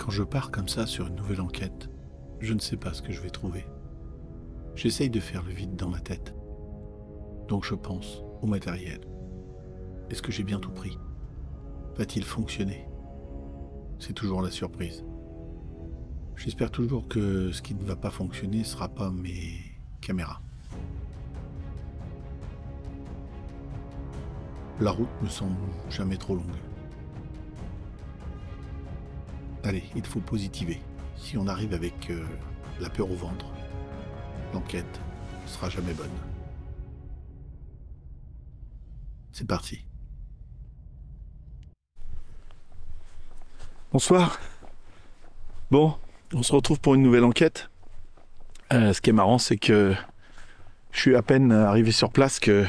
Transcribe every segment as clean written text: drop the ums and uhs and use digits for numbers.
Quand je pars comme ça sur une nouvelle enquête, je ne sais pas ce que je vais trouver. J'essaye de faire le vide dans ma tête. Donc je pense au matériel. Est-ce que j'ai bien tout pris? Va-t-il fonctionner? C'est toujours la surprise. J'espère toujours que ce qui ne va pas fonctionner ne sera pas mes caméras. La route me semble jamais trop longue. Allez, il faut positiver. Si on arrive avec la peur au ventre, l'enquête ne sera jamais bonne. C'est parti. Bonsoir. Bon, on se retrouve pour une nouvelle enquête. Ce qui est marrant, c'est que je suis à peine arrivé sur place que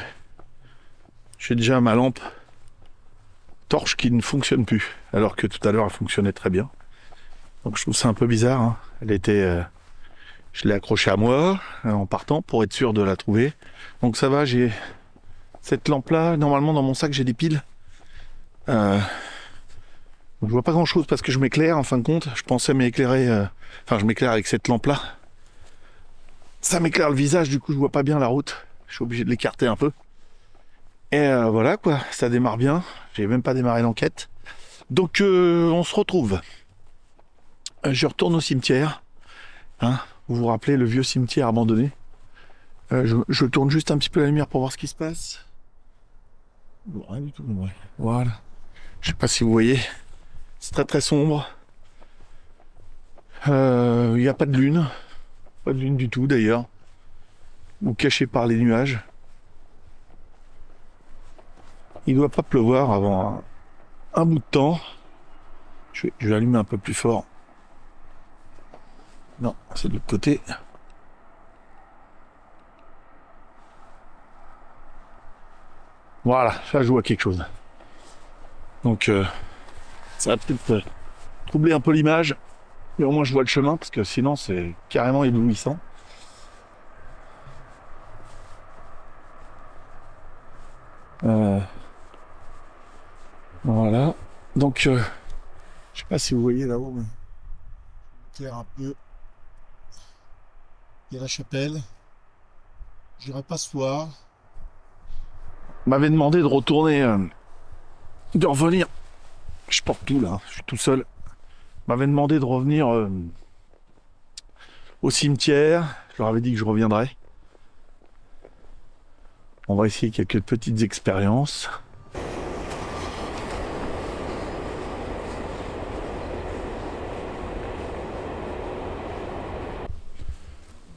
j'ai déjà ma lampe torche qui ne fonctionne plus, alors que tout à l'heure elle fonctionnait très bien. Donc je trouve ça un peu bizarre, hein. Elle était, je l'ai accrochée à moi en partant pour être sûr de la trouver. Donc ça va, j'ai cette lampe là. Normalement dans mon sac j'ai des piles. Je vois pas grand chose parce que je m'éclaire en fin de compte. Je pensais m'éclairer, enfin je m'éclaire avec cette lampe là. Ça m'éclaire le visage, du coup je vois pas bien la route. Je suis obligé de l'écarter un peu. Et voilà quoi, ça démarre bien. J'ai même pas démarré l'enquête. Donc on se retrouve. Je retourne au cimetière. Hein, vous vous rappelez le vieux cimetière abandonné. Je tourne juste un petit peu la lumière pour voir ce qui se passe. Bon, rien du tout. Ouais. Voilà. Je sais pas si vous voyez. C'est très très sombre. Il n'y a pas de lune. Pas de lune du tout d'ailleurs. Ou caché par les nuages. Il doit pas pleuvoir avant un bout de temps. Je vais allumer un peu plus fort. Non, c'est de l'autre côté. Voilà, là je vois quelque chose. Donc ça va peut-être troubler un peu l'image. Mais au moins je vois le chemin parce que sinon c'est carrément éblouissant. Voilà. Donc je sais pas si vous voyez là-haut, mais éclaire un peu. Il y a la chapelle. J'irai pas ce soir. On m'avait demandé de retourner, de revenir. Je porte tout là, je suis tout seul. On m'avait demandé de revenir au cimetière. Je leur avais dit que je reviendrais. On va essayer quelques petites expériences.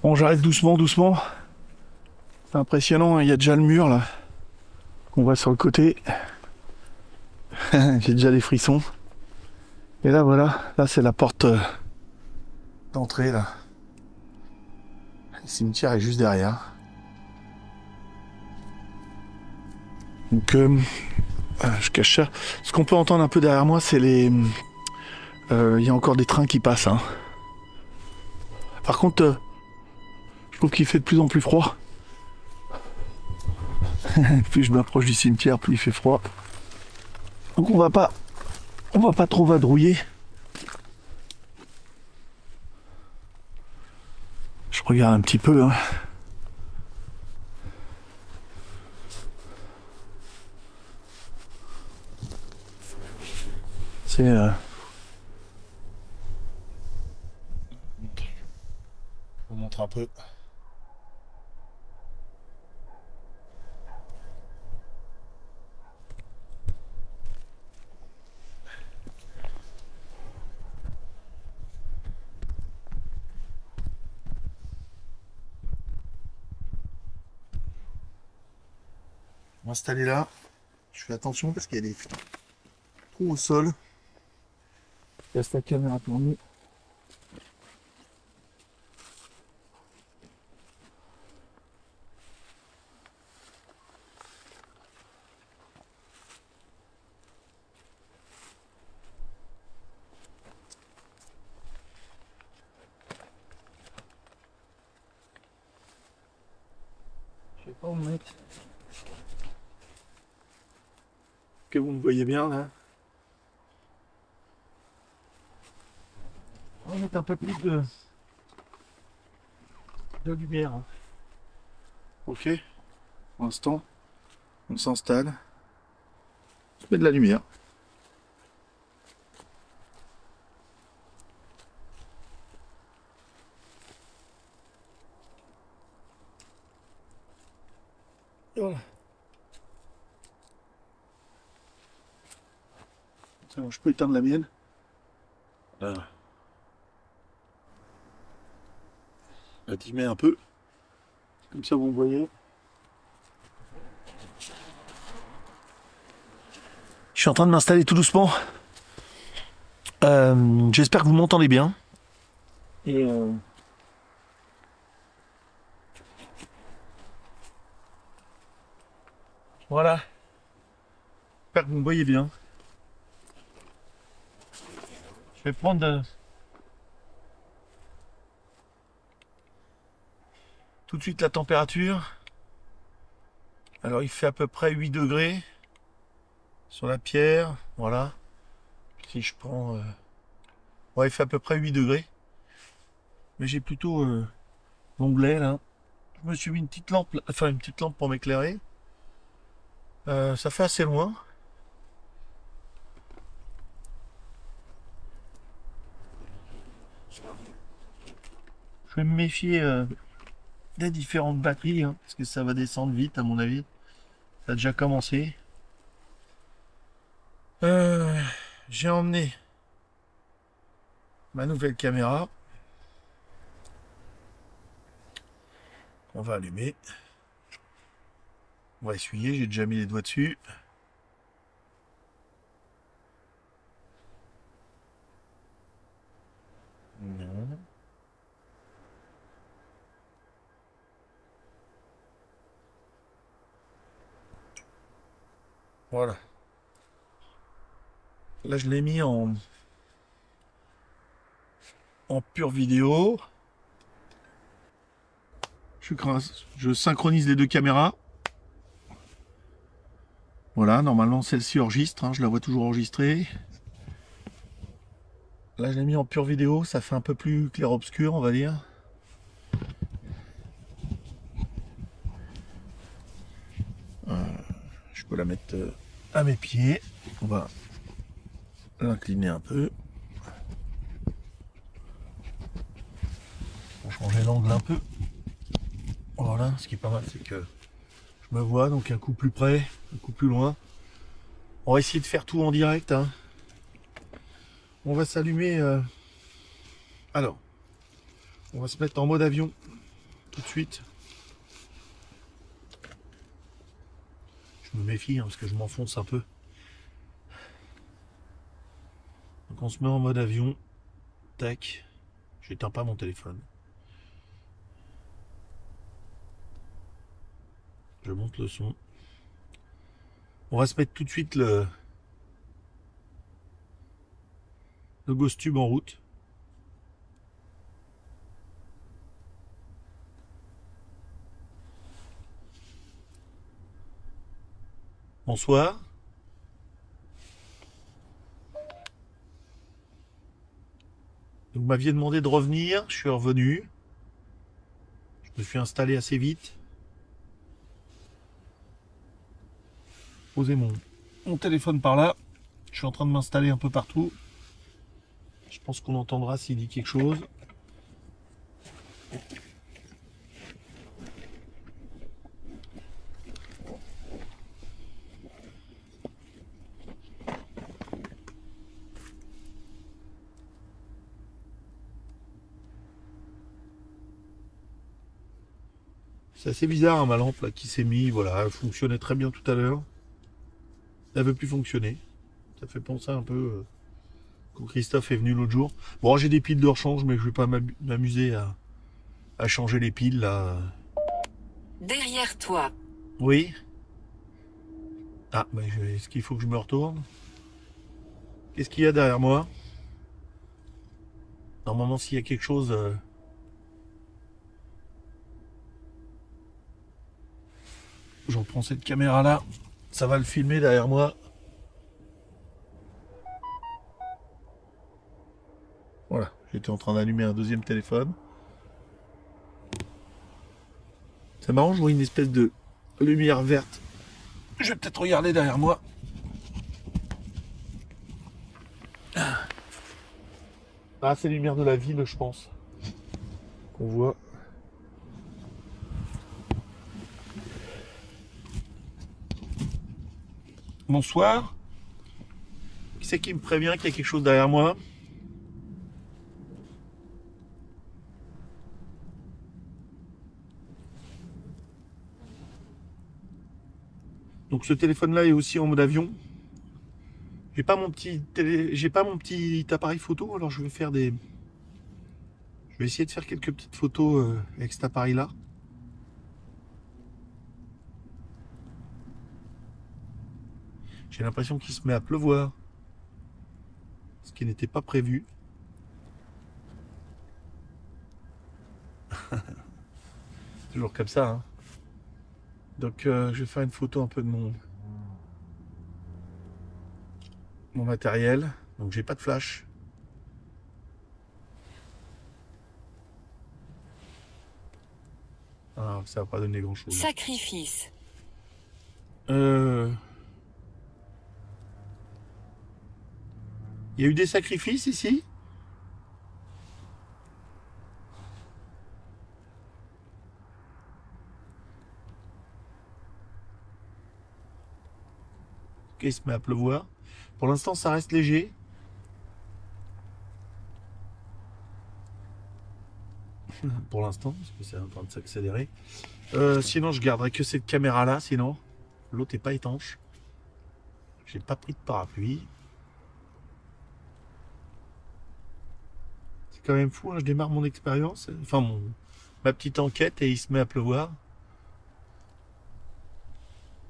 Bon, j'arrête doucement, doucement. C'est impressionnant, hein, il y a déjà le mur là, qu'on voit sur le côté. J'ai déjà des frissons. Et là, voilà, là c'est la porte d'entrée là. Le cimetière est juste derrière. Donc, je cache ça. Ce qu'on peut entendre un peu derrière moi, c'est les... Il y a encore des trains qui passent. Hein. Par contre, je trouve qu'il fait de plus en plus froid. Plus je m'approche du cimetière, plus il fait froid. Donc on va pas trop vadrouiller. Je regarde un petit peu. Hein. C'est je vous montre un peu. Je vais m'installer là. Je fais attention parce qu'il y a des trous au sol. Je laisse la caméra tourner. Je sais pas où me mettre. Que vous me voyez bien là. On va mettre un peu plus de lumière. Hein. Ok. Pour l'instant, on s'installe. On se met de la lumière. Voilà. C'est bon, je peux éteindre la mienne. Là. La dimmer un peu. Comme ça, vous me voyez. Je suis en train de m'installer tout doucement. J'espère que vous m'entendez bien. Et voilà. J'espère que vous me voyez bien. Je vais prendre tout de suite la température. Alors il fait à peu près 8 degrés sur la pierre. Voilà. Si je prends... Ouais, il fait à peu près 8 degrés. Mais j'ai plutôt l'onglet là. Je me suis mis une petite lampe, enfin une petite lampe pour m'éclairer. Ça fait assez loin. Je vais me méfier des différentes batteries, hein, parce que ça va descendre vite à mon avis. Ça a déjà commencé. J'ai emmené ma nouvelle caméra. On va allumer. On va essuyer, j'ai déjà mis les doigts dessus. Non. Voilà. Là, je l'ai mis en pure vidéo. Je synchronise les deux caméras. Voilà, normalement celle-ci enregistre, hein, je la vois toujours enregistrée. Là, je l'ai mis en pure vidéo, ça fait un peu plus clair-obscur, on va dire. Je peux la mettre à mes pieds. On va l'incliner un peu. Pour changer l'angle un peu. Voilà, ce qui est pas mal, c'est que je me vois donc un coup plus près, un coup plus loin. On va essayer de faire tout en direct. Hein. On va s'allumer. Alors, on va se mettre en mode avion tout de suite. Je me méfie hein, parce que je m'enfonce un peu. Donc on se met en mode avion. Tac. J'éteins pas mon téléphone. Je monte le son. On va se mettre tout de suite le Ghost Tube en route. Bonsoir. Vous m'aviez demandé de revenir, je suis revenu. Je me suis installé assez vite. Posez mon téléphone par là. Je suis en train de m'installer un peu partout. Je pense qu'on entendra s'il dit quelque chose. C'est assez bizarre hein, ma lampe là qui s'est mise, voilà, elle fonctionnait très bien tout à l'heure. Elle veut plus fonctionner. Ça fait penser un peu quand Christophe est venu l'autre jour. Bon, j'ai des piles de rechange, mais je vais pas m'amuser à changer les piles là. Derrière toi. Oui. Ah, bah, est-ce qu'il faut que je me retourne? Qu'est-ce qu'il y a derrière moi? Normalement, s'il y a quelque chose... J'en prends cette caméra là. Ça va le filmer derrière moi. Voilà. J'étais en train d'allumer un deuxième téléphone. C'est marrant, je vois une espèce de lumière verte. Je vais peut-être regarder derrière moi. Ah, c'est les lumières de la ville, je pense. Qu'on voit. Bonsoir. Qui c'est qui me prévient qu'il y a quelque chose derrière moi? Donc ce téléphone-là est aussi en mode avion. J'ai pas mon petit appareil photo, alors je vais faire des. Je vais essayer de faire quelques petites photos avec cet appareil-là. J'ai l'impression qu'il se met à pleuvoir, ce qui n'était pas prévu. Toujours comme ça, hein. Donc je vais faire une photo un peu de mon matériel. Donc j'ai pas de flash. Ah, ça va pas donner grand chose. Sacrifice. Il y a eu des sacrifices ici? Ok, il se met à pleuvoir. Pour l'instant, ça reste léger. Pour l'instant, parce que c'est en train de s'accélérer. Sinon, je garderai que cette caméra-là, sinon. L'autre n'est pas étanche. J'ai pas pris de parapluie. C'est quand même fou, hein, je démarre mon expérience, enfin ma petite enquête, et il se met à pleuvoir.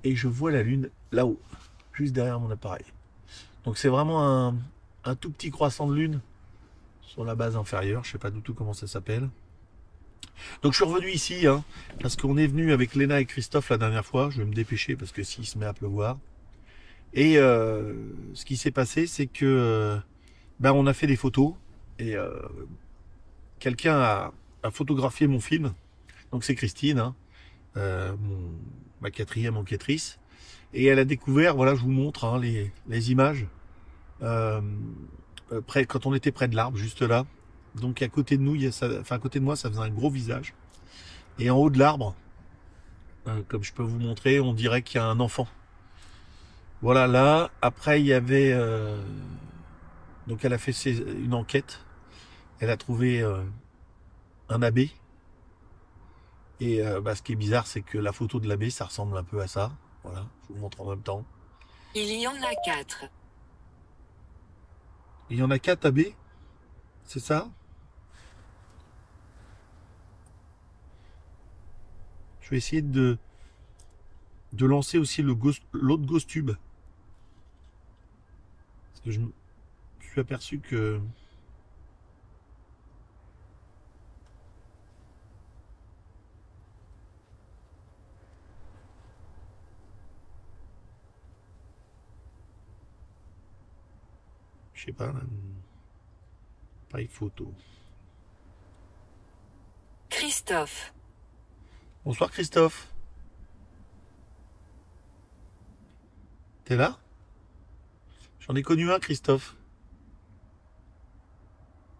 Et je vois la lune là-haut, juste derrière mon appareil. Donc c'est vraiment un tout petit croissant de lune sur la base inférieure, je sais pas du tout comment ça s'appelle. Donc je suis revenu ici, hein, parce qu'on est venu avec Léna et Christophe la dernière fois. Je vais me dépêcher parce que s'il se met à pleuvoir. Et ce qui s'est passé, c'est que ben, on a fait des photos et quelqu'un a photographié mon film. Donc c'est Christine, hein, ma quatrième enquêtrice. Et elle a découvert, voilà, je vous montre hein, les images, quand on était près de l'arbre, juste là. Donc à côté de nous, à côté de moi, ça faisait un gros visage. Et en haut de l'arbre, comme je peux vous montrer, on dirait qu'il y a un enfant. Voilà, là, après il y avait... donc elle a fait une enquête. Elle a trouvé un abbé. Et bah, ce qui est bizarre, c'est que la photo de l'abbé, ça ressemble un peu à ça. Voilà, je vous montre en même temps. Il y en a 4. Il y en a 4 abbés, c'est ça? Je vais essayer de lancer aussi l'autre Ghost Tube. Parce que je me suis aperçu que... Je sais pas, pas photo. Christophe. Bonsoir Christophe. T'es là? J'en ai connu un Christophe.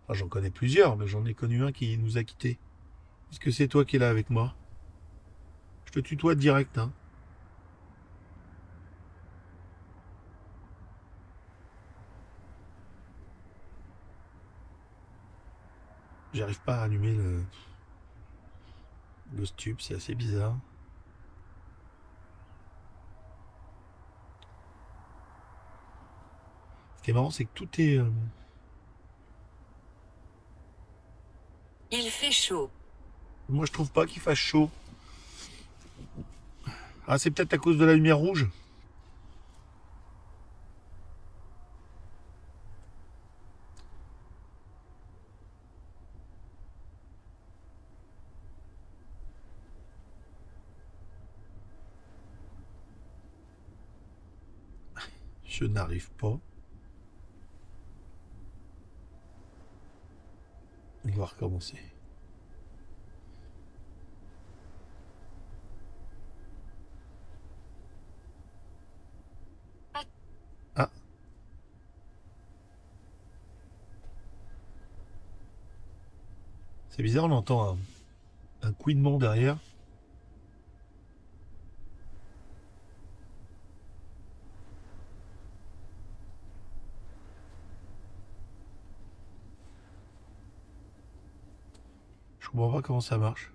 Enfin, j'en connais plusieurs, mais j'en ai connu un qui nous a quittés. Est-ce que c'est toi qui es là avec moi? Je te tutoie direct, hein. J'arrive pas à allumer le tube, c'est assez bizarre. Ce qui est marrant, c'est que tout est... Il fait chaud. Moi, je trouve pas qu'il fasse chaud. Ah, c'est peut-être à cause de la lumière rouge. Je n'arrive pas. Il va recommencer. Ah. C'est bizarre, on entend un couinement derrière. Je comprends pas comment ça marche.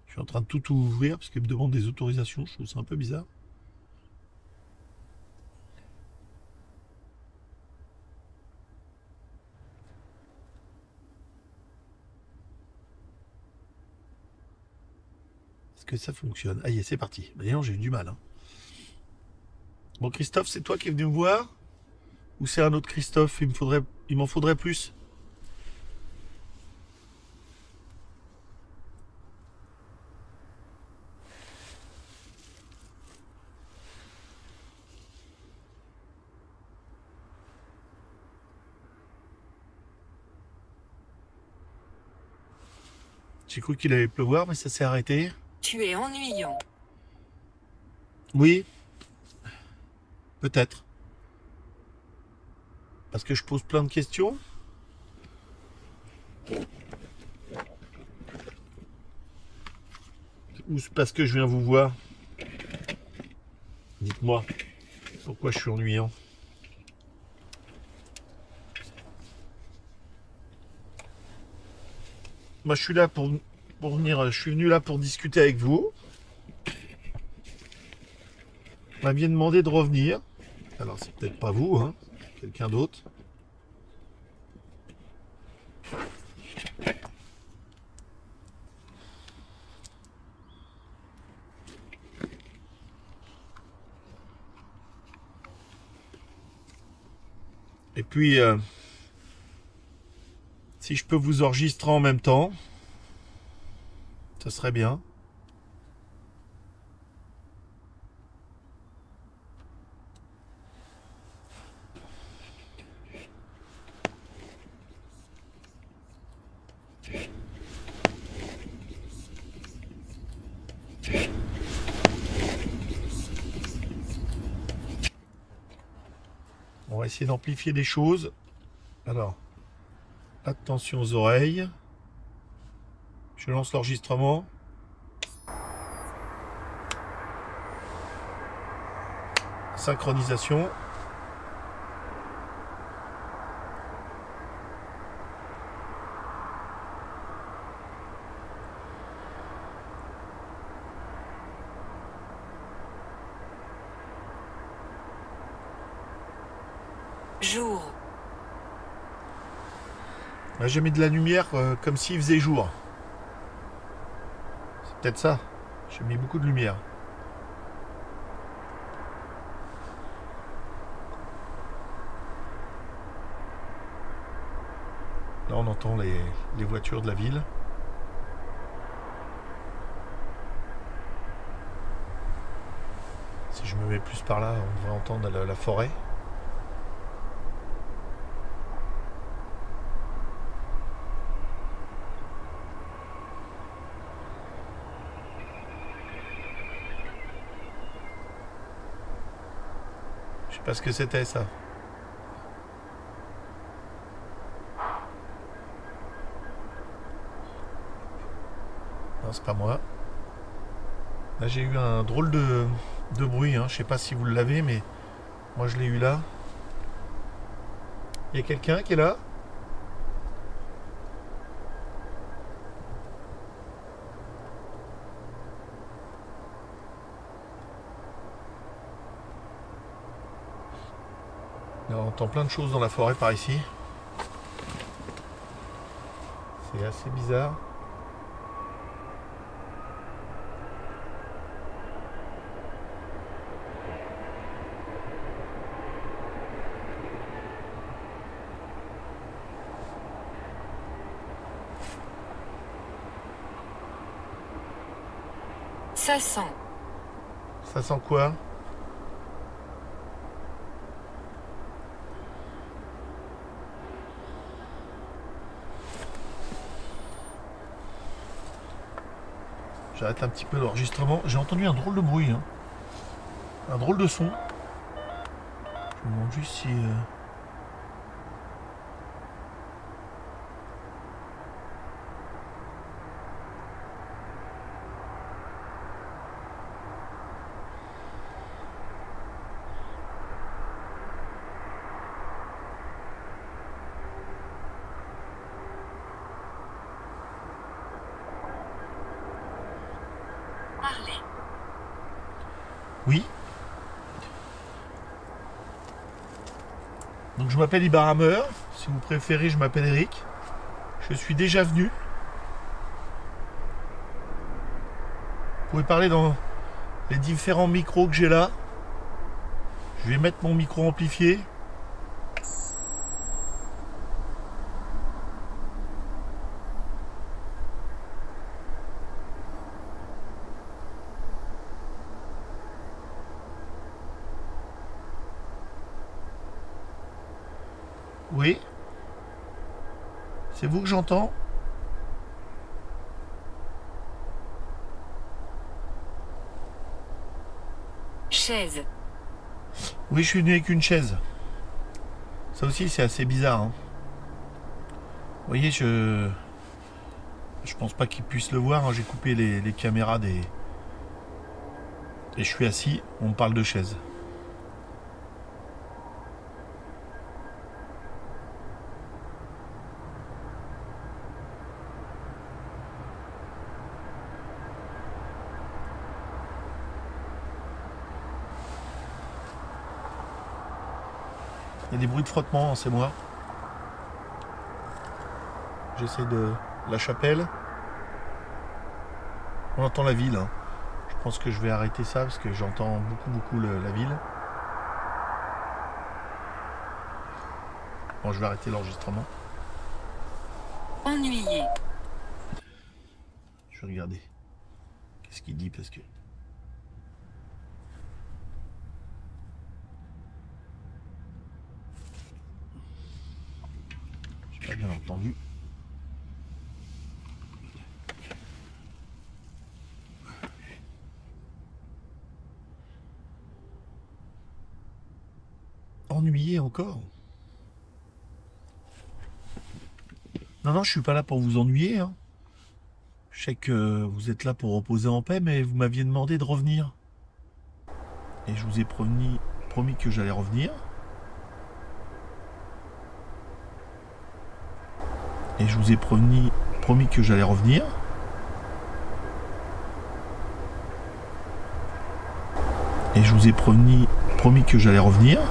Je suis en train de tout ouvrir parce qu'il me demande des autorisations. Je trouve ça un peu bizarre. Est-ce que ça fonctionne? Ah, c'est parti. D'ailleurs, j'ai eu du mal. Hein. Bon, Christophe, c'est toi qui es venu me voir? Ou c'est un autre Christophe? Il m'en faudrait plus. J'ai cru qu'il allait pleuvoir, mais ça s'est arrêté. Tu es ennuyant. Oui. Peut-être. Parce que je pose plein de questions. Ou c'est parce que je viens vous voir? Dites-moi, pourquoi je suis ennuyant? Moi, je suis là pour venir. Je suis venu là pour discuter avec vous. On m'avait demandé de revenir. Alors, c'est peut-être pas vous, hein, quelqu'un d'autre. Et puis, si je peux vous enregistrer en même temps, ça serait bien. On va essayer d'amplifier des choses. Alors, attention aux oreilles. Je lance l'enregistrement. Synchronisation. Jour. J'ai mis de la lumière comme s'il faisait jour. C'est peut-être ça. J'ai mis beaucoup de lumière. Là, on entend les voitures de la ville. Si je me mets plus par là, on devrait entendre la forêt. Je sais pas ce que c'était ça. Non, c'est pas moi. Là, j'ai eu un drôle de bruit. Hein. Je sais pas si vous l'avez, mais moi, je l'ai eu là. Il y a quelqu'un qui est là? Là, on entend plein de choses dans la forêt par ici. C'est assez bizarre. Ça sent. Ça sent quoi? J'arrête un petit peu l'enregistrement. J'ai entendu un drôle de bruit, hein. Un drôle de son. Je me demande juste si... Parler. Oui. Donc je m'appelle Ibarhammer. Si vous préférez, je m'appelle Eric. Je suis déjà venu. Vous pouvez parler dans les différents micros que j'ai là. Je vais mettre mon micro amplifié. Oui. C'est vous que j'entends? Chaise. Oui, je suis venu avec une chaise. Ça aussi, c'est assez bizarre, hein. Vous voyez, je pense pas qu'ils puissent le voir, hein. J'ai coupé les caméras des... Et je suis assis, on me parle de chaise. Il y a des bruits de frottement, c'est moi. J'essaie de... La chapelle. On entend la ville, hein. Je pense que je vais arrêter ça parce que j'entends beaucoup la ville. Bon, je vais arrêter l'enregistrement. Ennuyé. Je vais regarder. Qu'est-ce qu'il dit parce que... J'ai pas bien entendu. Ennuyé encore? Non, je suis pas là pour vous ennuyer, hein. Je sais que vous êtes là pour reposer en paix, mais vous m'aviez demandé de revenir. Et je vous ai promis que j'allais revenir. Et je vous ai promis que j'allais revenir. Et je vous ai promis que j'allais revenir.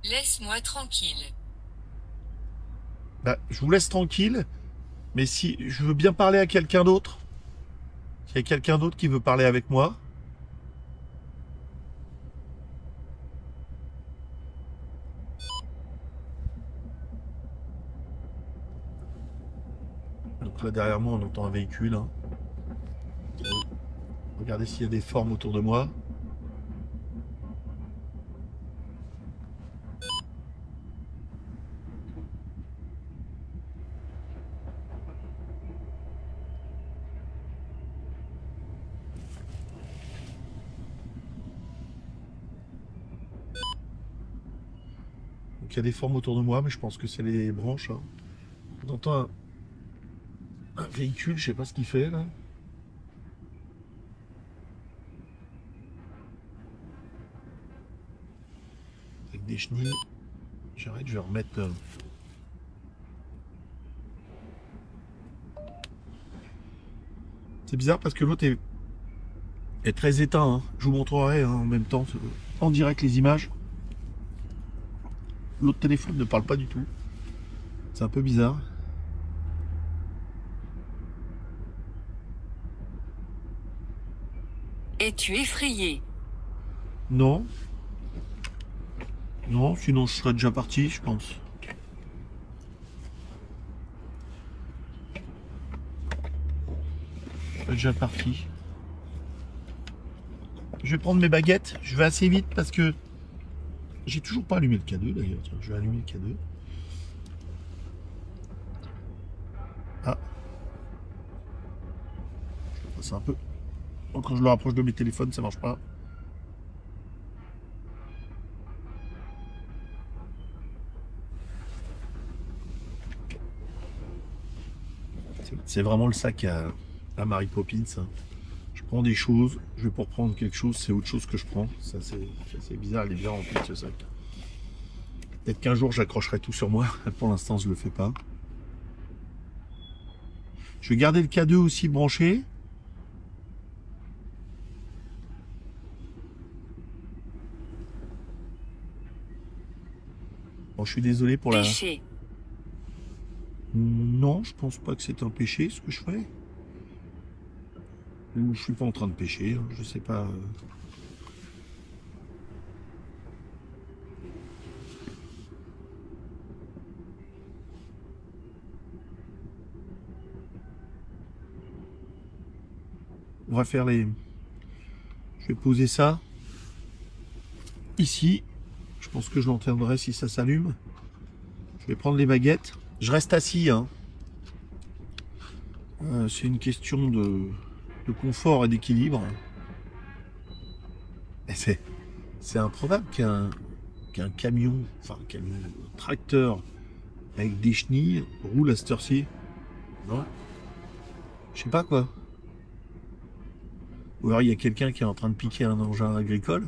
Laisse-moi tranquille. Bah, je vous laisse tranquille. Mais si je veux bien parler à quelqu'un d'autre. S'il y a quelqu'un d'autre qui veut parler avec moi. Donc là derrière moi on entend un véhicule, hein. Regardez s'il y a des formes autour de moi. Donc il y a des formes autour de moi, mais je pense que c'est les branches, hein. On entend un véhicule, je sais pas ce qu'il fait là. Avec des chenilles. J'arrête, je vais remettre... C'est bizarre parce que l'autre est très éteint, hein. Je vous montrerai, hein, en même temps, en direct les images. L'autre téléphone ne parle pas du tout. C'est un peu bizarre. Es-tu effrayé? Non. Non, sinon je serais déjà parti, je pense. Je serais déjà parti. Je vais prendre mes baguettes. Je vais assez vite parce que j'ai toujours pas allumé le K2 d'ailleurs. Tiens, je vais allumer le K2. Ah. C'est un peu. Quand je le rapproche de mes téléphones, ça marche pas. C'est vraiment le sac à Mary Poppins. Hein. Je prends des choses, je vais pour prendre quelque chose, c'est autre chose que je prends. Ça c'est bizarre, il est bien rempli ce sac. Peut-être qu'un jour j'accrocherai tout sur moi. Pour l'instant je le fais pas. Je vais garder le K2 aussi branché. Bon, je suis désolé pour la... Péché. Non, je pense pas que c'est un péché ce que je fais. Ou je suis pas en train de pécher, hein, je sais pas. On va faire les... Je vais poser ça ici. Je pense que je l'entendrai si ça s'allume. Je vais prendre les baguettes. Je reste assis, hein. C'est une question de confort et d'équilibre. Et c'est improbable qu'un camion, enfin un camion, un tracteur avec des chenilles roule à cette heure-ci. Non? Je sais pas quoi. Ou alors il y a quelqu'un qui est en train de piquer un engin agricole.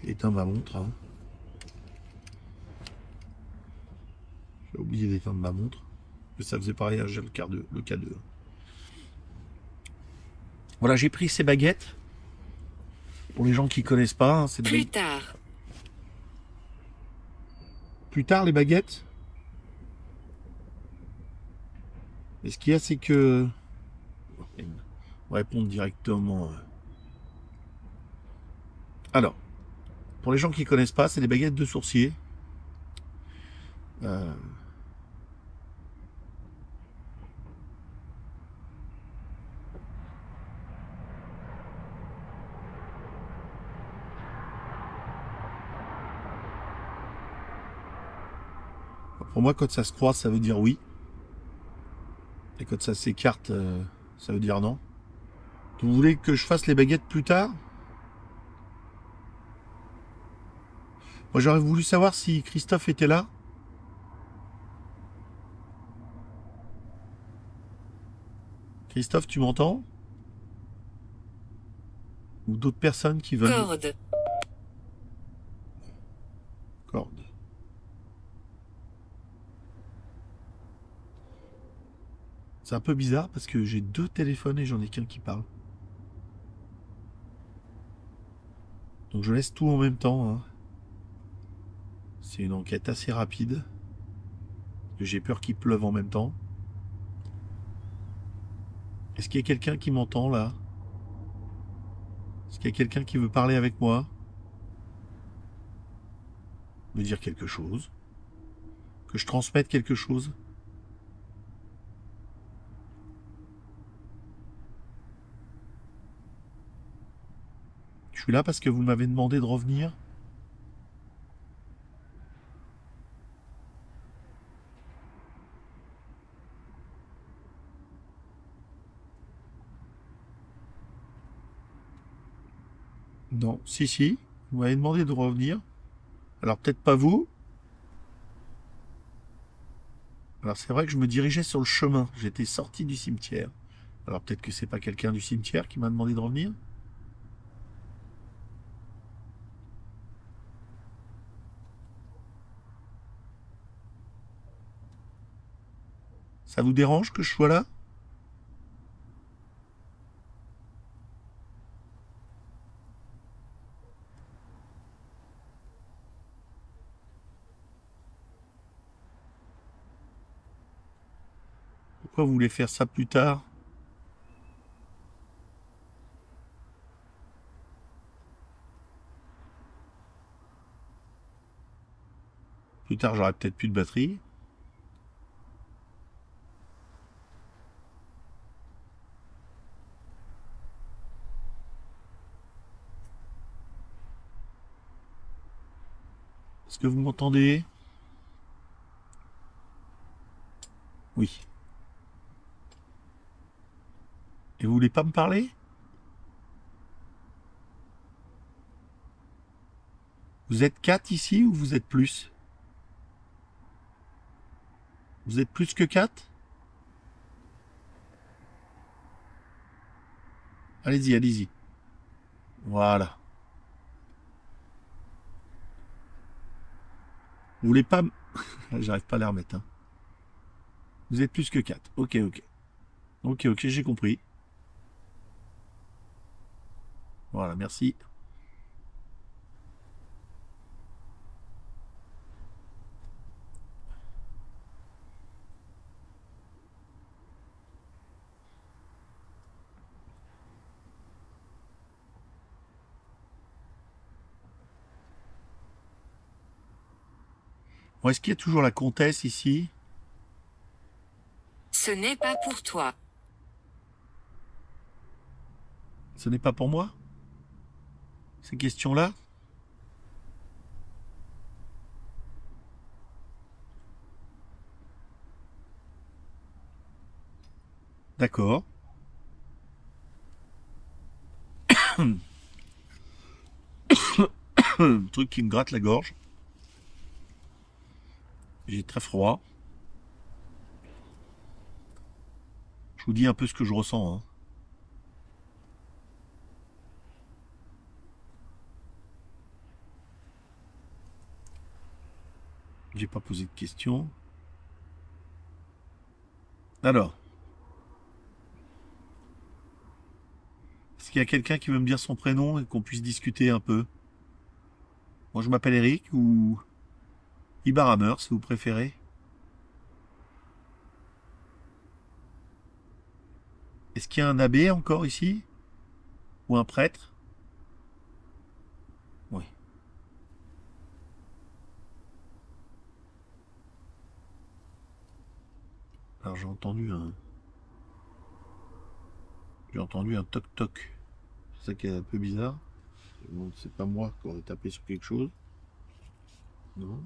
J'ai éteint ma montre. Hein. J'ai oublié d'éteindre ma montre. Mais ça faisait pareil, j'ai le K2. Voilà, j'ai pris ces baguettes. Pour les gens qui connaissent pas, hein, c'est Plus tard. Plus tard, les baguettes. Et ce qu'il y a, c'est que... On va répondre directement. Alors, pour les gens qui connaissent pas, c'est des baguettes de sourcier. Euh, Pour moi, quand ça se croise, ça veut dire oui. Et quand ça s'écarte, ça veut dire non. Vous voulez que je fasse les baguettes plus tard? Moi, j'aurais voulu savoir si Christophe était là. Christophe, tu m'entends? Ou d'autres personnes qui veulent... Corde. Corde. C'est un peu bizarre parce que j'ai deux téléphones et j'en ai qu'un qui parle. Donc je laisse tout en même temps. Hein. C'est une enquête assez rapide. J'ai peur qu'il pleuve en même temps. Est-ce qu'il y a quelqu'un qui m'entend là? Est-ce qu'il y a quelqu'un qui veut parler avec moi? Me dire quelque chose? Que je transmette quelque chose? Je suis là parce que vous m'avez demandé de revenir. Non, si, vous m'avez demandé de revenir. Alors peut-être pas vous. Alors c'est vrai que je me dirigeais sur le chemin. J'étais sorti du cimetière. Alors peut-être que c'est pas quelqu'un du cimetière qui m'a demandé de revenir. Ça vous dérange que je sois là? Pourquoi vous voulez faire ça plus tard? Plus tard, j'aurai peut-être plus de batterie. Est-ce que vous m'entendez? Oui. Et vous voulez pas me parler? Vous êtes 4 ici ou vous êtes plus? Vous êtes plus que 4? Allez-y, allez-y. Voilà. Vous voulez pas... J'arrive pas à les remettre. Hein. Vous êtes plus que 4. Ok, ok. Ok, j'ai compris. Voilà, merci. Bon, est-ce qu'il y a toujours la comtesse ici? Ce n'est pas pour toi. Ce n'est pas pour moi? Ces questions-là? D'accord. Un truc qui me gratte la gorge. J'ai très froid. Je vous dis un peu ce que je ressens. Hein. J'ai pas posé de questions. Alors. Est-ce qu'il y a quelqu'un qui veut me dire son prénom et qu'on puisse discuter un peu? Moi je m'appelle Eric ou Ibarhammer si vous préférez. Est-ce qu'il y a un abbé encore ici? Ou un prêtre? Oui. Alors j'ai entendu un... J'ai entendu un toc-toc. C'est ça qui est un peu bizarre. Bon, c'est pas moi qui aurais tapé sur quelque chose. Non.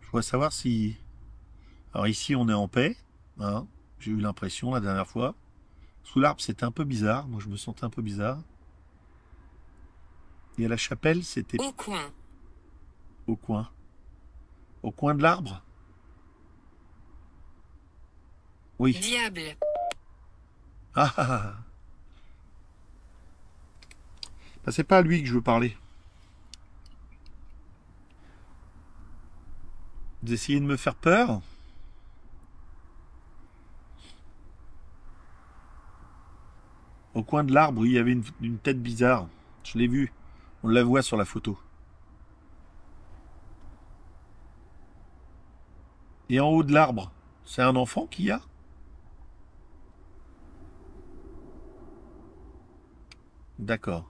Je voudrais savoir si... Alors ici on est en paix. Hein. J'ai eu l'impression la dernière fois. Sous l'arbre c'était un peu bizarre. Moi je me sentais un peu bizarre. Et à la chapelle c'était Au coin. au coin. Au coin de l'arbre? Oui. Diable. Ah, ah, ah. Bah, c'est pas à lui que je veux parler. Vous essayez de me faire peur? Au coin de l'arbre, il y avait une tête bizarre. Je l'ai vue. On la voit sur la photo. Et en haut de l'arbre, c'est un enfant qu'il y a? D'accord.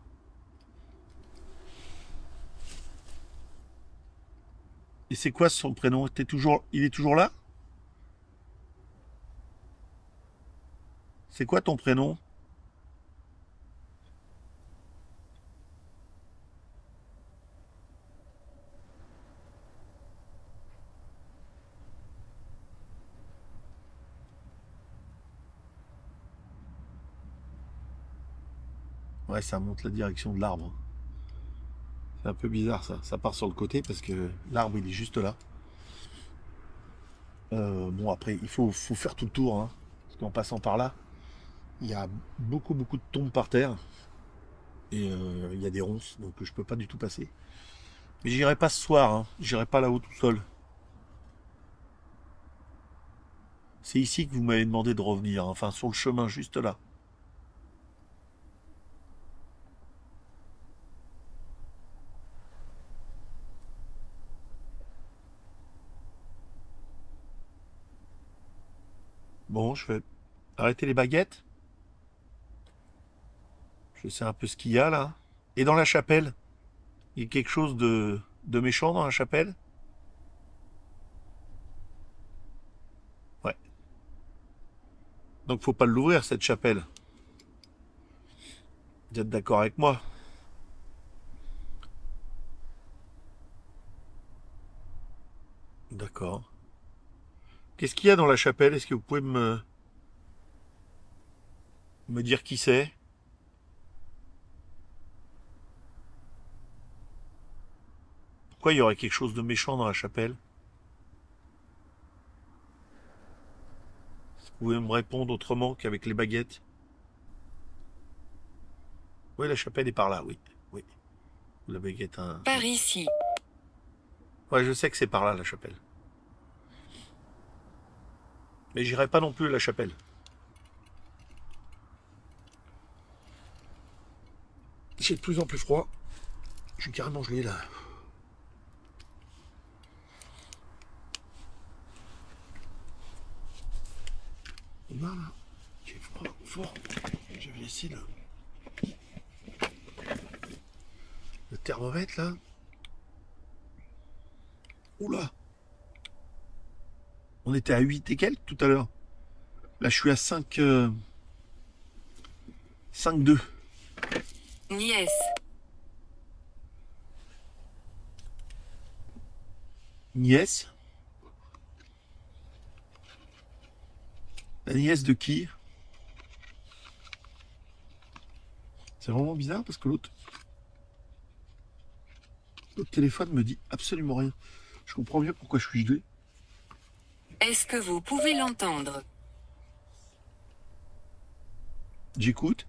Et c'est quoi son prénom? Il est toujours là? C'est quoi ton prénom? Ouais, ça monte la direction de l'arbre. C'est un peu bizarre ça. Ça part sur le côté parce que l'arbre il est juste là. Bon après faut faire tout le tour, hein, parce qu'en passant par là, il y a beaucoup de tombes par terre et il y a des ronces, donc je peux pas du tout passer. Mais j'irai pas ce soir, hein. J'irai pas là-haut tout seul. C'est ici que vous m'avez demandé de revenir, hein. Enfin sur le chemin juste là. Bon, je vais arrêter les baguettes. Je sais un peu ce qu'il y a là. Et dans la chapelle, il y a quelque chose de méchant dans la chapelle? Ouais. Donc faut pas l'ouvrir cette chapelle. Vous êtes d'accord avec moi? D'accord. Qu'est-ce qu'il y a dans la chapelle? Est-ce que vous pouvez me dire qui c'est? Pourquoi il y aurait quelque chose de méchant dans la chapelle? Vous pouvez me répondre autrement qu'avec les baguettes? Oui, la chapelle est par là, oui. Oui. La baguette, hein. Par ici. Ouais, je sais que c'est par là, la chapelle. Mais j'irai pas non plus à la chapelle. J'ai de plus en plus froid. Je suis carrément gelé là. Voilà. J'ai froid, fort. Je vais laisser le thermomètre là. Oula. On était à 8 et quelques tout à l'heure. Là, je suis à 5, 5,2. Nièce. Nièce. La nièce de qui? C'est vraiment bizarre parce que l'autre téléphone me dit absolument rien. Je comprends mieux pourquoi je suis gelé. Est-ce que vous pouvez l'entendre? J'écoute.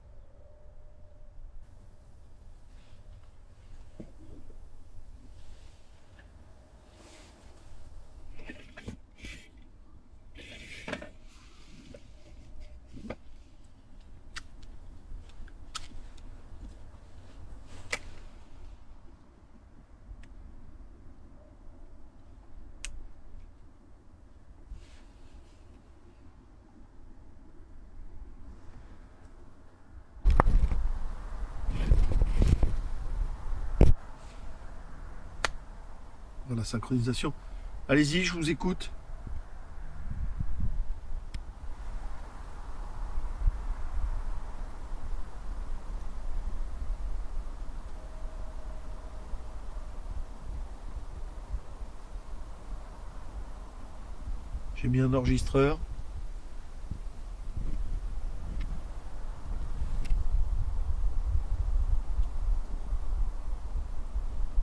Voilà, synchronisation. Allez-y, je vous écoute. J'ai mis un enregistreur.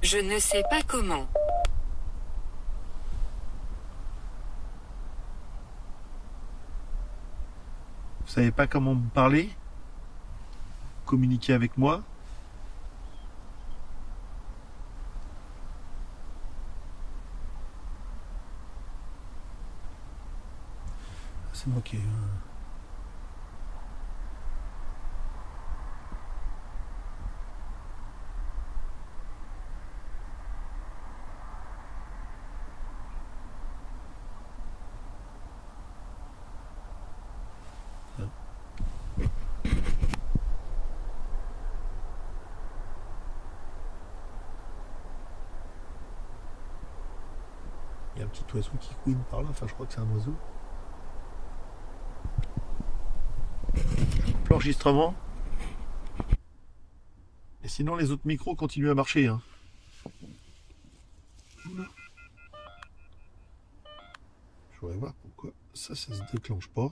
Je ne sais pas comment. Vous savez pas comment me parler? Communiquer avec moi? C'est moi qui ai... Il y a un petit oiseau qui couine par là. Enfin, je crois que c'est un oiseau. L'enregistrement. Et sinon, les autres micros continuent à marcher, hein. Je voudrais voir pourquoi ça se déclenche pas.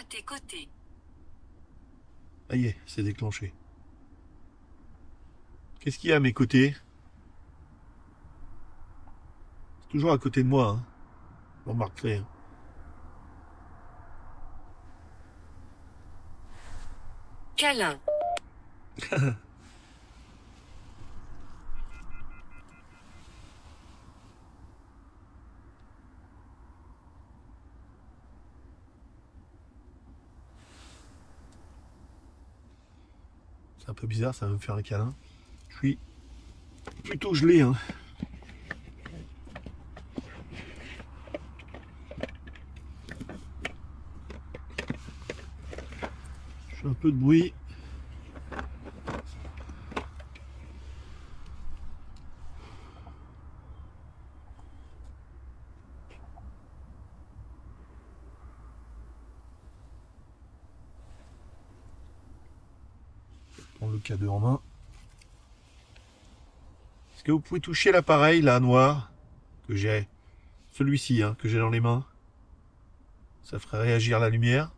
tes côtés. Ça y est, c'est déclenché. Qu'est-ce qu'il y a à mes côtés? C'est toujours à côté de moi, hein. Vous remarquerez. Hein. Câlin. C'est un peu bizarre, ça va me faire un câlin. Je suis plutôt gelé, hein. Je fais un peu de bruit. Prendre le K2 en main. Est-ce que vous pouvez toucher l'appareil là noir que j'ai, celui-ci hein, que j'ai dans les mains? Ça ferait réagir la lumière.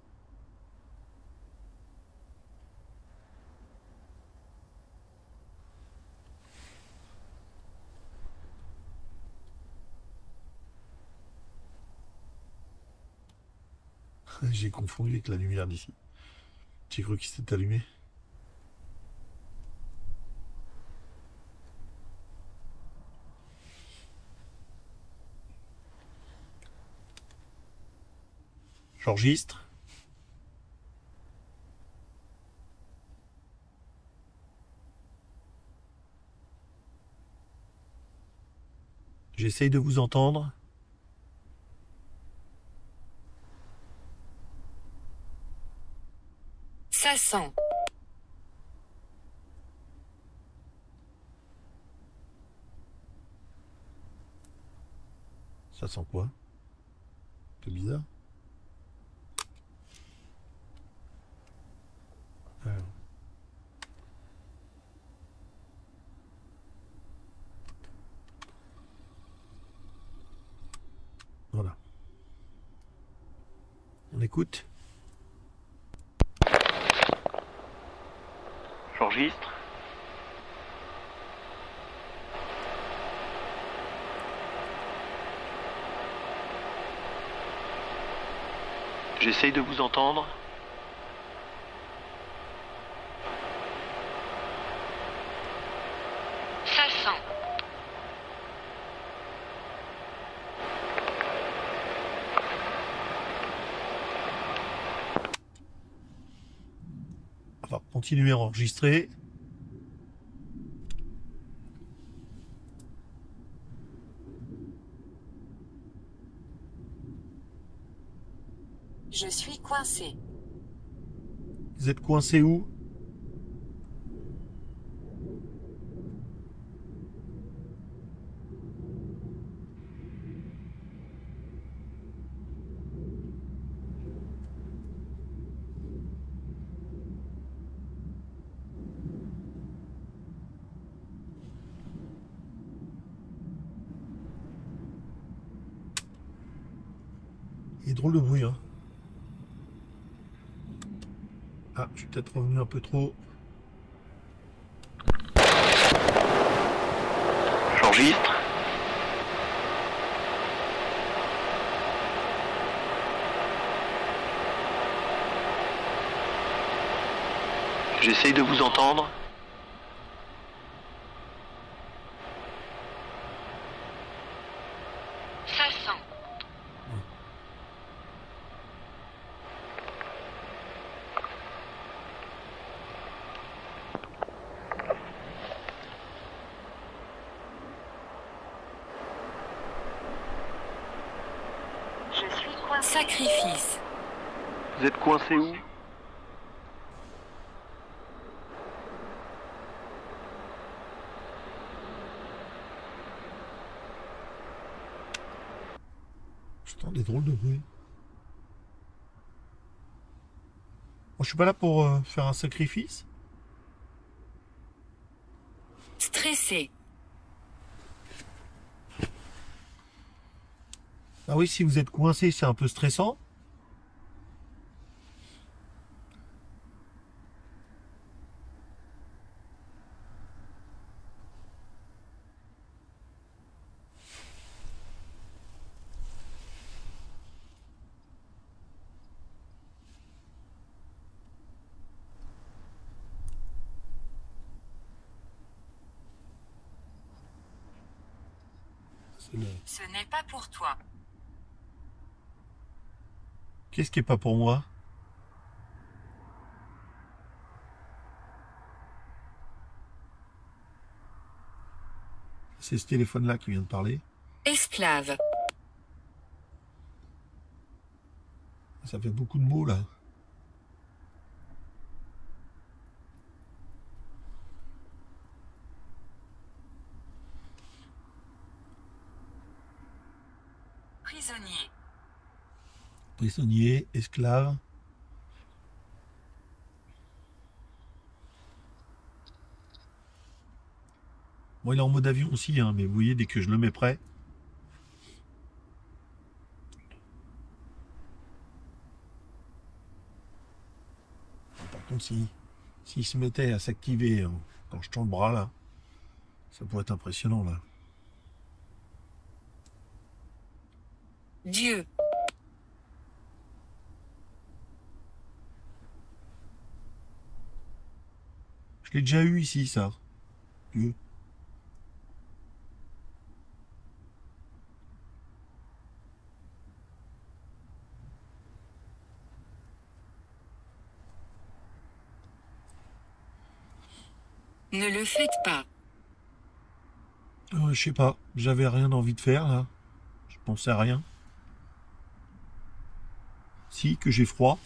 J'ai confondu avec la lumière d'ici. J'ai cru qu'il s'était allumé. J'enregistre. J'essaye de vous entendre. Ça sent. Ça sent quoi? C'est bizarre. Alors. Voilà. On écoute. J'enregistre. J'essaye de vous entendre. Ça sent. On va continuer à enregistrer. Je suis coincé. Vous êtes coincé où? Il est drôle de bruit, hein. Ah, je suis peut-être revenu un peu trop. J'enregistre. J'essaye de vous entendre. Ça sent. Je suis coincé. Sacrifice. Vous êtes coincé où? J'entends des drôles de bruit. Moi, je suis pas là pour faire un sacrifice. Stressé. Ah oui, si vous êtes coincé, c'est un peu stressant. Ce n'est pas pour toi. Qu'est-ce qui est pas pour moi? C'est ce téléphone-là qui vient de parler. Esclave. Ça fait beaucoup de mots là. Prisonnier. Prisonnier, esclave. Bon, il est en mode avion aussi, hein, mais vous voyez, dès que je le mets prêt. Par contre, s'il se mettait à s'activer quand je tends le bras là, ça pourrait être impressionnant là. Dieu. Je l'ai déjà eu ici, ça. Dieu. Ne le faites pas. Je sais pas, j'avais rien envie de faire là. Je pensais à rien. Si, que j'ai froid.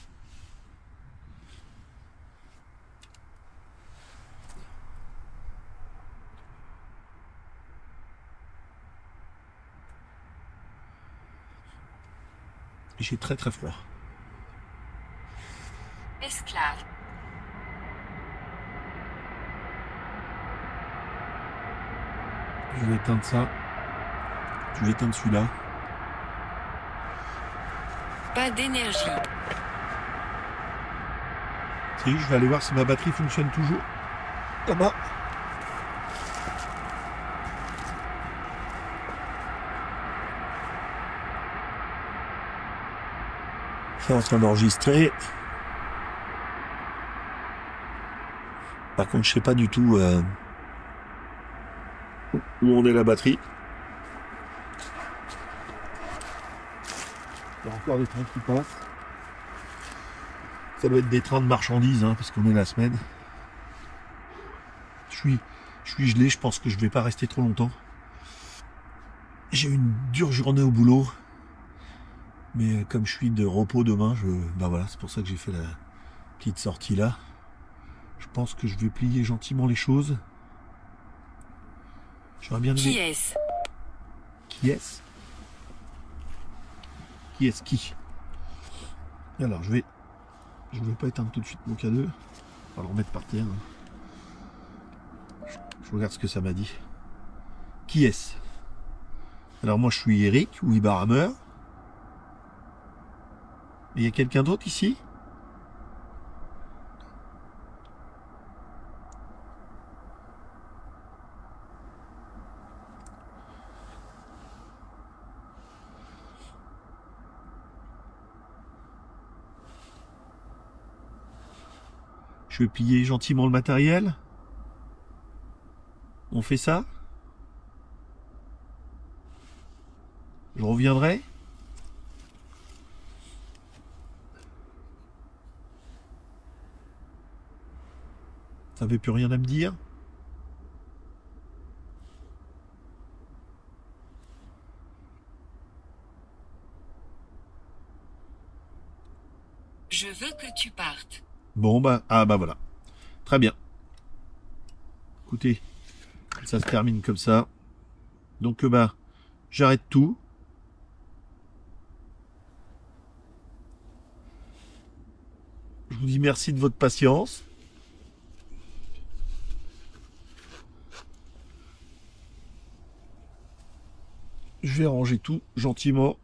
J'ai très très froid. Esclave. Je vais éteindre ça. Je vais éteindre celui-là. Pas d'énergie. Si, je vais aller voir si ma batterie fonctionne toujours. Là-bas. C'est en train d'enregistrer. Par contre, je sais pas du tout où en est la batterie. Il y a encore des trains qui passent. Ça doit être des trains de marchandises, hein, parce qu'on est la semaine. Je suis gelé, je pense que je vais pas rester trop longtemps. J'ai eu une dure journée au boulot. Mais comme je suis de repos demain, bah voilà, c'est pour ça que j'ai fait la petite sortie là. Je pense que je vais plier gentiment les choses. J'aurais bien aimé. Qui est-ce? Qui est-ce? Qui est-ce qui? Et alors je vais pas éteindre tout de suite mon K2. On va le remettre par terre. Je regarde ce que ça m'a dit. Qui est-ce? Alors moi je suis Eric ou Ibarhammer. Il y a quelqu'un d'autre ici? Je vais plier gentiment le matériel. On fait ça? Je reviendrai? Ça n'avait plus rien à me dire? Je veux que tu partes. Bon bah, ah bah voilà. Très bien. Écoutez, ça se termine comme ça. Donc bah, j'arrête tout. Je vous dis merci de votre patience. Je vais ranger tout gentiment.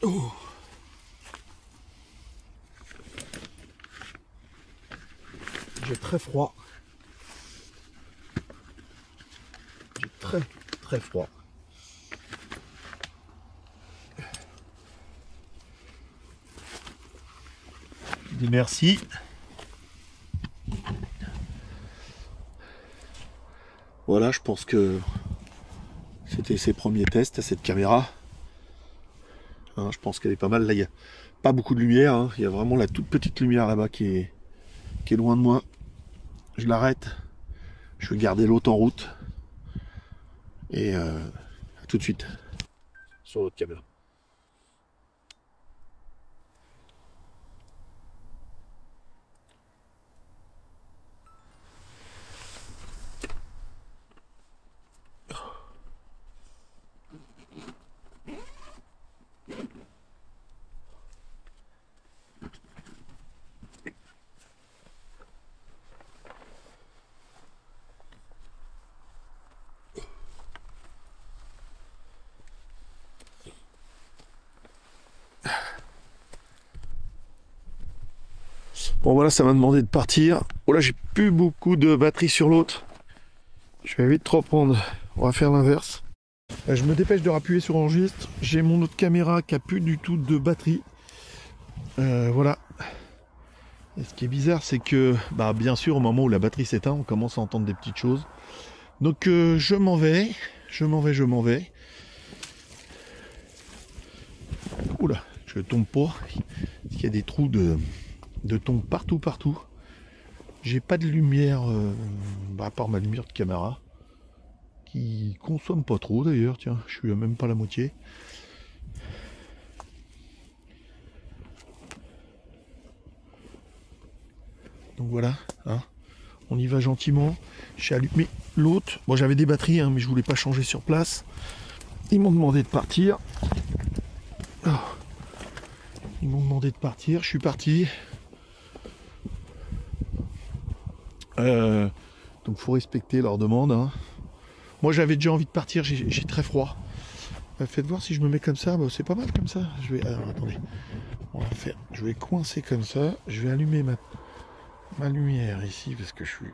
Oh. J'ai très froid. J'ai très très froid. Je dis merci. Voilà, je pense que c'était ses premiers tests à cette caméra. Hein, je pense qu'elle est pas mal. Là, il n'y a pas beaucoup de lumière. Hein. Il y a vraiment la toute petite lumière là-bas qui est loin de moi. Je l'arrête. Je vais garder l'autre en route. Et à tout de suite sur l'autre caméra. Bon voilà, ça m'a demandé de partir. Oh là, j'ai plus beaucoup de batterie sur l'autre. Je vais vite reprendre. On va faire l'inverse. Je me dépêche de rappuyer sur enregistre. J'ai mon autre caméra qui a plus du tout de batterie. Voilà. Et ce qui est bizarre, c'est que, bah, bien sûr, au moment où la batterie s'éteint, on commence à entendre des petites choses. Donc je m'en vais. Je m'en vais. Oula, je tombe pas. Il y a des trous de tombe partout. J'ai pas de lumière, à part ma lumière de caméra, qui consomme pas trop d'ailleurs, tiens, je suis même pas la moitié. Donc voilà, hein, on y va gentiment. J'ai allumé l'autre. Bon, j'avais des batteries, hein, mais je voulais pas changer sur place. Ils m'ont demandé de partir. Oh. Ils m'ont demandé de partir, je suis parti. Donc faut respecter leur demande. Hein. Moi j'avais déjà envie de partir, j'ai très froid. Faites voir si je me mets comme ça, bah, c'est pas mal comme ça. Je vais. Alors attendez. On va faire. Je vais coincer comme ça. Je vais allumer ma lumière ici parce que je suis.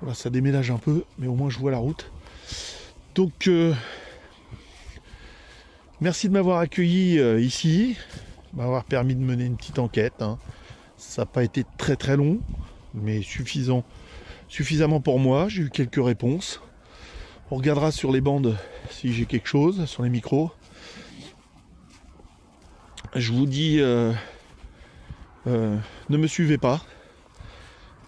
Voilà, ça déménage un peu, mais au moins je vois la route. Donc merci de m'avoir accueilli ici, m'avoir permis de mener une petite enquête. Hein. Ça n'a pas été très long, mais suffisamment pour moi. J'ai eu quelques réponses. On regardera sur les bandes si j'ai quelque chose, sur les micros. Je vous dis, ne me suivez pas.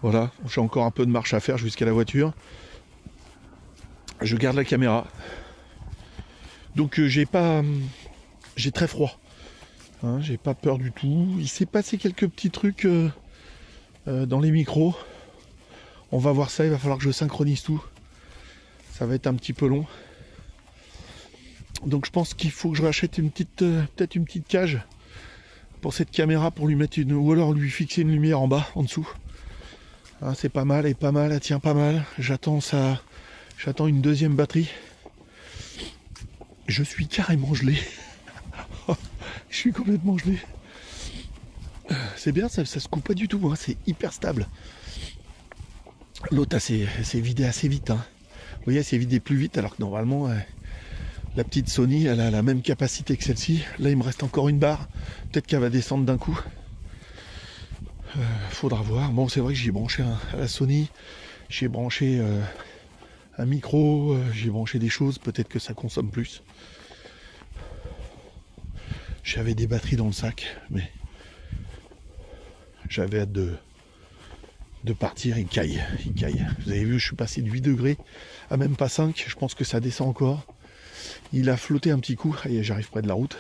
Voilà, j'ai encore un peu de marche à faire jusqu'à la voiture. Je garde la caméra. Donc j'ai très froid. Hein, j'ai pas peur du tout. Il s'est passé quelques petits trucs dans les micros. On va voir ça, il va falloir que je synchronise tout. Ça va être un petit peu long. Donc je pense qu'il faut que je rachète peut-être une petite cage pour cette caméra pour lui mettre ou alors lui fixer une lumière en bas, en dessous. Hein, c'est pas mal, elle tient pas mal. J'attends une deuxième batterie. Je suis carrément gelé. Je suis complètement gelé. C'est bien, ça se coupe pas du tout, hein, c'est hyper stable. L'autre s'est vidé assez vite. Hein. Vous voyez, elle s'est vidée plus vite alors que normalement la petite Sony elle a la même capacité que celle-ci. Là il me reste encore une barre. Peut-être qu'elle va descendre d'un coup. Faudra voir. Bon, c'est vrai que j'ai branché à la Sony. J'ai branché un micro. J'ai branché des choses. Peut-être que ça consomme plus. J'avais des batteries dans le sac, mais j'avais hâte de partir. Il caille. Vous avez vu, je suis passé de 8 degrés à même pas 5. Je pense que ça descend encore. Il a flotté un petit coup. Allez, j'arrive près de la route.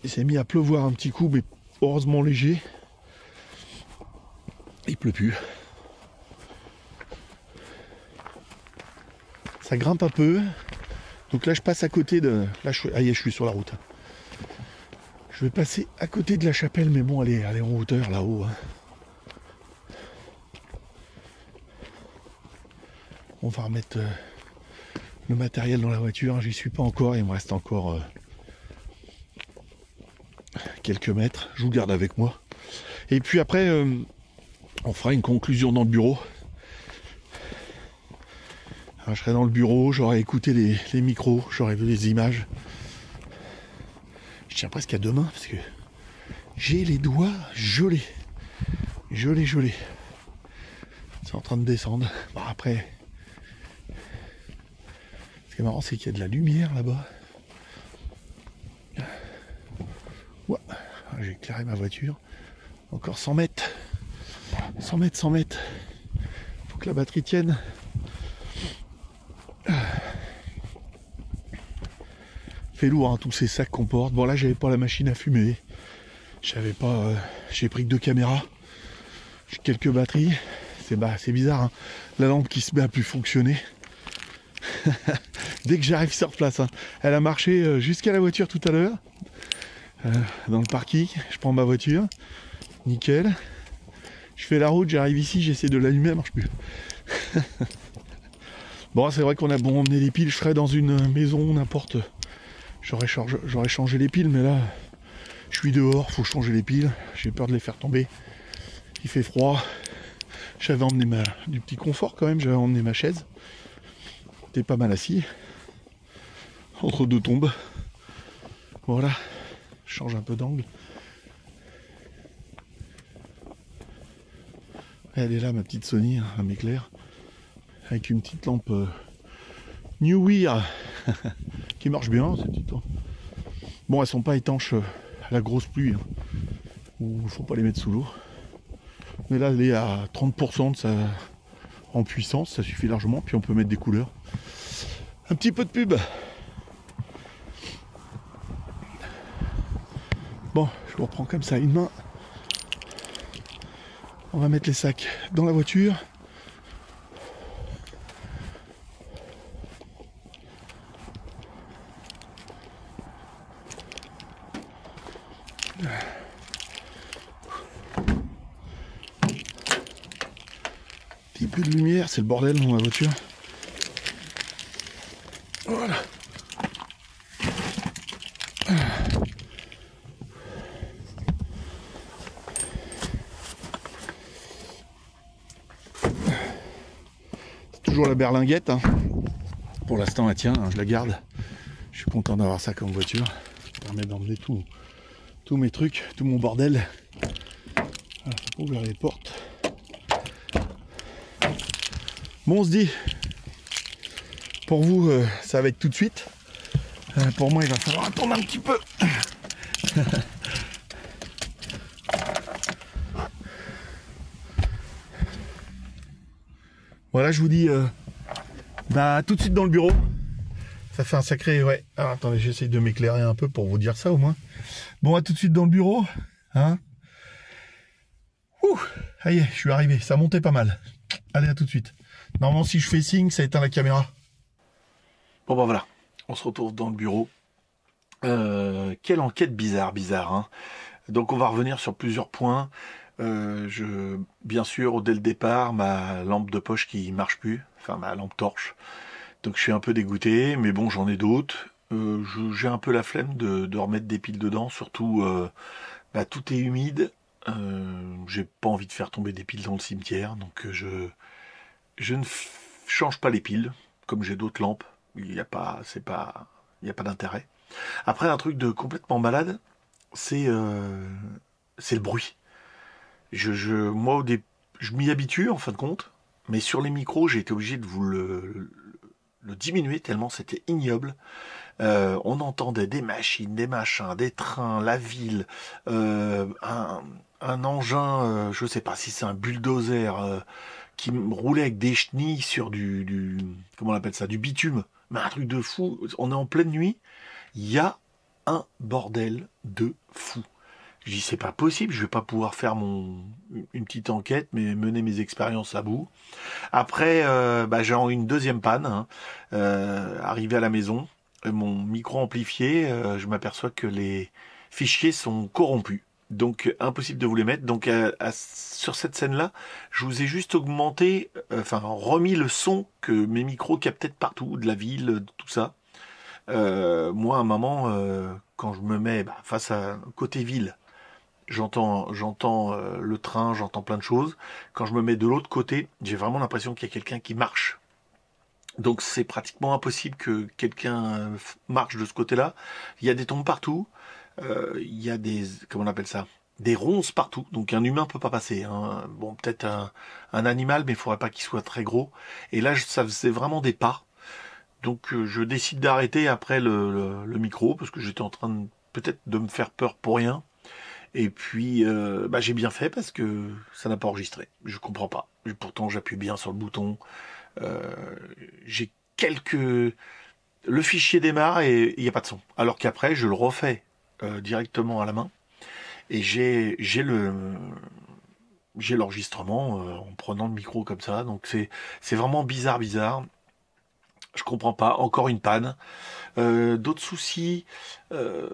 Il s'est mis à pleuvoir un petit coup, mais heureusement léger. Il pleut plus. Ça grimpe un peu. Donc là je passe à côté de. Là je suis sur la route. Je vais passer à côté de la chapelle, mais bon elle est en hauteur là-haut. Hein. On va remettre le matériel dans la voiture. J'y suis pas encore, il me reste encore quelques mètres. Je vous garde avec moi. Et puis après, on fera une conclusion dans le bureau. Alors, je serai dans le bureau, j'aurai écouté les micros, j'aurai vu les images. Je tiens presque à demain parce que j'ai les doigts gelés. Gelés. suis en train de descendre. Bon, après, ce qui est marrant, c'est qu'il y a de la lumière là-bas. Ouais, j'ai éclairé ma voiture. Encore 100 mètres. 100 mètres, 100 mètres. Faut que la batterie tienne. Fait lourd, hein, tous ces sacs qu'on porte. Bon, là, j'avais pas la machine à fumer. J'avais pas. J'ai pris que 2 caméras. J'ai quelques batteries. C'est bizarre, hein. La lampe qui se met à plus fonctionner. Dès que j'arrive sur place, hein. Elle a marché jusqu'à la voiture tout à l'heure. Dans le parking, je prends ma voiture. Nickel. Je fais la route, j'arrive ici, j'essaie de l'allumer, elle marche plus. Bon, c'est vrai qu'on a bon emmené les piles. Je serais dans une maison, n'importe. J'aurais changé les piles, mais là, je suis dehors, faut changer les piles. J'ai peur de les faire tomber. Il fait froid. J'avais emmené du petit confort quand même, j'avais emmené ma chaise. T'es pas mal assis. Entre 2 tombes. Voilà. Je change un peu d'angle. Elle est là, ma petite Sony, hein, elle m'éclaire. Avec une petite lampe New Weir qui marche bien, ces petites lampes. Bon, elles sont pas étanches à la grosse pluie. Hein, où il faut pas les mettre sous l'eau. Mais là, elle est à 30% en puissance, ça suffit largement. Puis on peut mettre des couleurs. Un petit peu de pub. Bon, je reprends comme ça, une main. On va mettre les sacs dans la voiture. Petit peu de lumière, c'est le bordel dans la voiture. Voilà. C'est toujours la berlinguette. Hein. Pour l'instant, elle tient, hein, je la garde. Je suis content d'avoir ça comme voiture. Ça me permet d'emmener tous mes trucs, tout mon bordel. Voilà, faut pas ouvrir les portes. Bon, on se dit, pour vous, ça va être tout de suite. Pour moi, il va falloir attendre un petit peu. Voilà, je vous dis, tout de suite dans le bureau. Ça fait un sacré... Ouais. Alors, attendez, j'essaye de m'éclairer un peu pour vous dire ça au moins. Bon, à tout de suite dans le bureau. Hein. Ouh, ça y est, je suis arrivé. Ça montait pas mal. Allez, à tout de suite. Normalement, si je fais signe, ça éteint la caméra. Bon, bah voilà. On se retrouve dans le bureau. Quelle enquête bizarre, hein. Donc, on va revenir sur plusieurs points. Bien sûr, dès le départ, ma lampe de poche qui marche plus. Enfin, ma lampe torche. Donc, je suis un peu dégoûté. Mais bon, j'en ai d'autres. J'ai un peu la flemme de remettre des piles dedans. Surtout, tout est humide. J'ai pas envie de faire tomber des piles dans le cimetière. Donc, je ne change pas les piles, comme j'ai d'autres lampes. Il n'y a pas d'intérêt. Après, un truc de complètement malade, c'est le bruit. Moi, je m'y habitue en fin de compte, mais sur les micros, j'ai été obligé de vous le diminuer tellement c'était ignoble. On entendait des machines, des machins, des trains, la ville, un engin, je sais pas si c'est un bulldozer qui roulait avec des chenilles sur comment on appelle ça, du bitume. Mais un truc de fou. On est en pleine nuit. Il y a un bordel de fou. Je dis c'est pas possible. Je vais pas pouvoir faire une petite enquête, mais mener mes expériences à bout. Après, j'ai eu une deuxième panne. Hein. Arrivé à la maison, mon micro amplifié, je m'aperçois que les fichiers sont corrompus. Donc impossible de vous les mettre. Donc sur cette scène-là, je vous ai juste remis le son que mes micros captaient de partout, de la ville, de tout ça. Moi, à un moment, quand je me mets face à côté ville, j'entends le train, j'entends plein de choses. Quand je me mets de l'autre côté, j'ai vraiment l'impression qu'il y a quelqu'un qui marche. Donc c'est pratiquement impossible que quelqu'un marche de ce côté-là. Il y a des tombes partout. Il y a comment on appelle ça, des ronces partout, donc un humain peut pas passer, hein. Bon, peut-être un animal, mais il faudrait pas qu'il soit très gros. Et là, ça faisait vraiment des pas. Donc je décide d'arrêter après le micro, parce que j'étais en train peut-être de me faire peur pour rien. Et puis bah, j'ai bien fait parce que ça n'a pas enregistré. Je comprends pas. Et pourtant j'appuie bien sur le bouton. Euh, j'ai quelques... Le fichier démarre et il n'y a pas de son. Alors qu'après je le refais directement à la main. Et j'ai l'enregistrement en prenant le micro comme ça. Donc c'est vraiment bizarre. Je comprends pas. Encore une panne. D'autres soucis. Euh,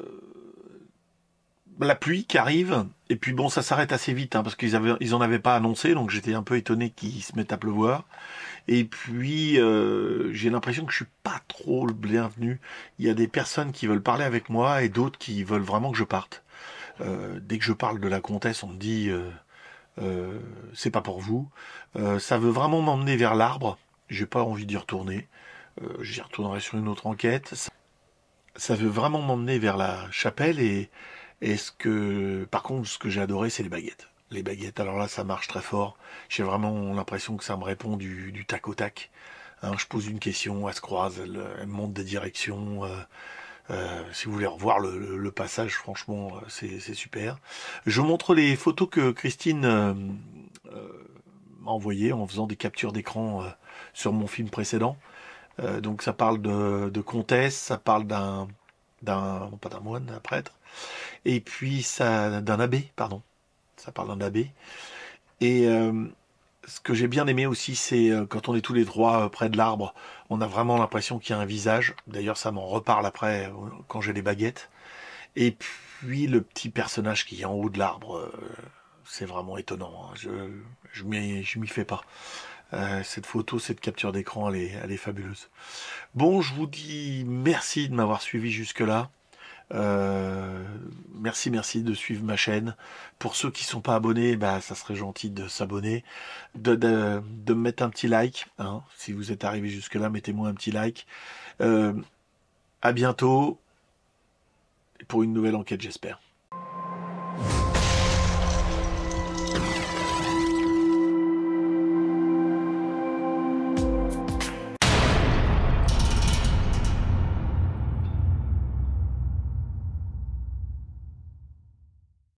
la pluie qui arrive, et puis bon, ça s'arrête assez vite, hein, parce ils en avaient pas annoncé, donc j'étais un peu étonné qu'ils se mettent à pleuvoir. Et puis, j'ai l'impression que je suis pas trop le bienvenu. Il y a des personnes qui veulent parler avec moi, et d'autres qui veulent vraiment que je parte. Dès que je parle de la comtesse, on me dit, c'est pas pour vous. Ça veut vraiment m'emmener vers l'arbre. J'ai pas envie d'y retourner. J'y retournerai sur une autre enquête. Ça veut vraiment m'emmener vers la chapelle par contre, ce que j'ai adoré, c'est les baguettes. Les baguettes, alors là, ça marche très fort. J'ai vraiment l'impression que ça me répond du tac au tac. Hein, je pose une question, elle se croise, elle me montre des directions. Si vous voulez revoir le passage, franchement, c'est super. Je montre les photos que Christine m'a envoyées en faisant des captures d'écran sur mon film précédent. Donc ça parle de comtesse, ça parle pas d'un moine, d'un prêtre, et puis ça d'un abbé, pardon. Ça parle d'un abbé. Et ce que j'ai bien aimé aussi, c'est quand on est tous les trois près de l'arbre, on a vraiment l'impression qu'il y a un visage. D'ailleurs, ça m'en reparle après quand j'ai les baguettes. Et puis le petit personnage qui est en haut de l'arbre, c'est vraiment étonnant, hein. Je m'y fais pas. Cette photo, cette capture d'écran, elle est fabuleuse. Bon, je vous dis merci de m'avoir suivi jusque-là. Merci de suivre ma chaîne. Pour ceux qui sont pas abonnés, bah, ça serait gentil de s'abonner, de me mettre un petit like, hein. Si vous êtes arrivé jusque-là, mettez-moi un petit like. À bientôt pour une nouvelle enquête, j'espère.